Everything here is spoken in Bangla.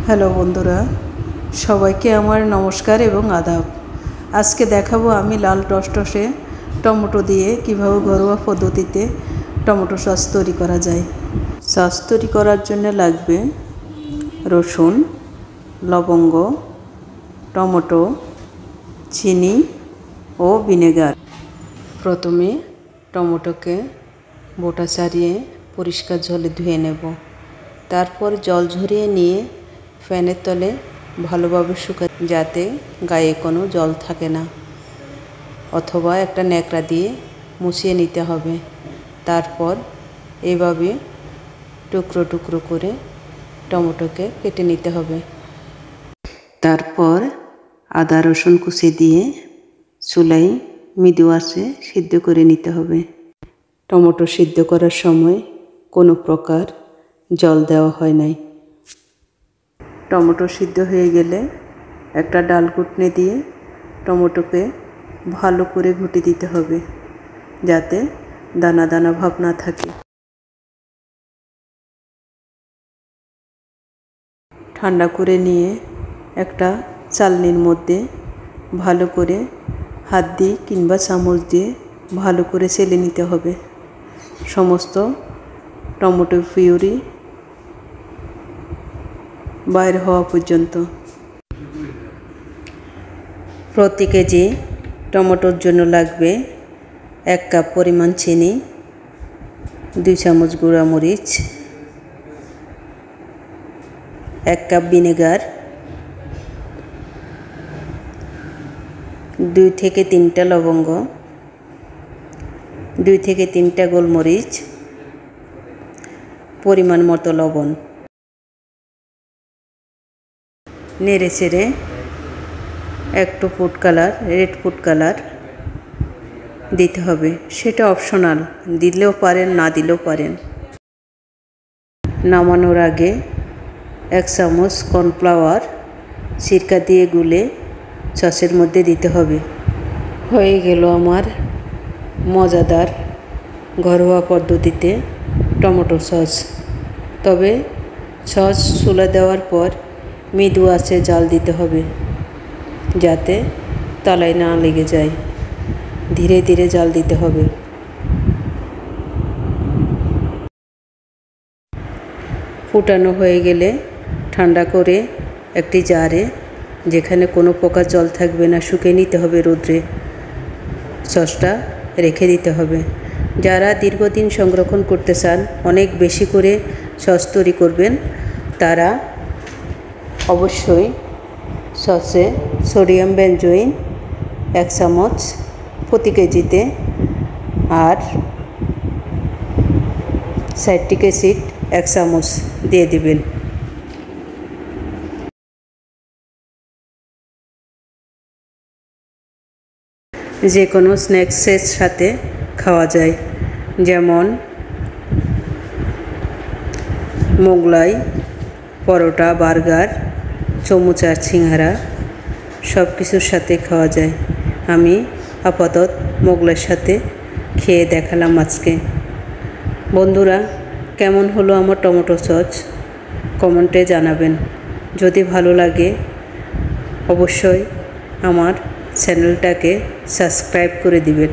হ্যালো বন্ধুরা, সবাইকে আমার নমস্কার এবং আদাব। আজকে দেখাবো আমি লাল টসটসে টমেটো দিয়ে কিভাবে ঘরোয়া পদ্ধতিতে টমেটো সস তৈরি করা যায়। সস তৈরি করার জন্য লাগবে রসুন, লবঙ্গ, টমেটো, চিনি ও ভিনেগার। প্রথমে টমেটোকে বোটা ছাড়িয়ে পরিষ্কার জলে ধুয়ে নেব। তারপর জল ঝরিয়ে নিয়ে ফ্যানের তলে ভালোভাবে শুকাই, যাতে গায়ে কোনো জল থাকে না, অথবা একটা ন্যাকড়া দিয়ে মুছিয়ে নিতে হবে। তারপর এভাবে টুকরো টুকরো করে টমেটোকে কেটে নিতে হবে। তারপর আদা রসুন কুচি দিয়ে চুলায় মৃদু আঁচে সিদ্ধ করে নিতে হবে। টমেটো সিদ্ধ করার সময় কোনো প্রকার জল দেওয়া হয় নাই। টমেটো সিদ্ধ হয়ে গেলে একটা ডাল ঘুটনি দিয়ে টমেটোকে ভালো করে ঘুটে দিতে হবে, যাতে দানা দানা ভাব না থাকে। ঠান্ডা করে নিয়ে একটা চালনির মধ্যে ভালো করে হাত দিয়ে কিংবা চামচ দিয়ে ভালো করে চেলে নিতে হবে সমস্ত টমেটো পিউরি বাইরে হওয়া পর্যন্ত। প্রতি কেজি টমেটোর জন্য লাগবে 1 কাপ পরিমাণ চিনি, 2 চামচ গুঁড়া মরিচ, 1 কাপ ভিনেগার, 2 থেকে 3টা লবঙ্গ, 2 থেকে 3টা গোলমরিচ, পরিমাণ মতো লবণ। নেড়ে চেড়ে একটু রেড ফুড কালার দিতে হবে। সেটা অপশনাল, দিলেও পারেন না দিলেও পারেন। নামানোর আগে 1 চামচ কর্নফ্লাওয়ার সিরকা দিয়ে গুলে সসের মধ্যে দিতে হবে। হয়ে গেল আমার মজাদার ঘরোয়া পদ্ধতিতে টমেটো সস। তবে সস চুলা দেওয়ার পর মৃদু আঁচে জাল দিতে হবে, যাতে তলায় না লেগে যায়। ধীরে ধীরে জাল দিতে হবে। ফুটানো হয়ে গেলে ঠান্ডা করে একটি জারে, যেখানে কোনো প্রকার জল থাকবে না, শুকিয়ে নিতে হবে রোদ্রে। সসটা রেখে দিতে হবে। যারা দীর্ঘদিন সংরক্ষণ করতে চান, অনেক বেশি করে সস তৈরি করবেন, তারা অবশ্যই সসে সোডিয়াম বেনজোইন 1 চামচ প্রতি কেজিতে আর সাইট্রিক অ্যাসিড 1 চামচ দিয়ে দিবেন। যে কোনো স্ন্যাক্সের সাথে খাওয়া যায়, যেমন মোগলাই, পরোটা, বার্গার, চমুচার, সিঙ্গারা, সব কিছুর সাথে খাওয়া যায়। আমি আপাতত মোগলাইয়ের সাথে খেয়ে দেখালাম আজকে। বন্ধুরা, কেমন হলো আমার টমেটো সস কমেন্টে জানাবেন। যদি ভালো লাগে অবশ্যই আমার চ্যানেলটাকে সাবস্ক্রাইব করে দিবেন।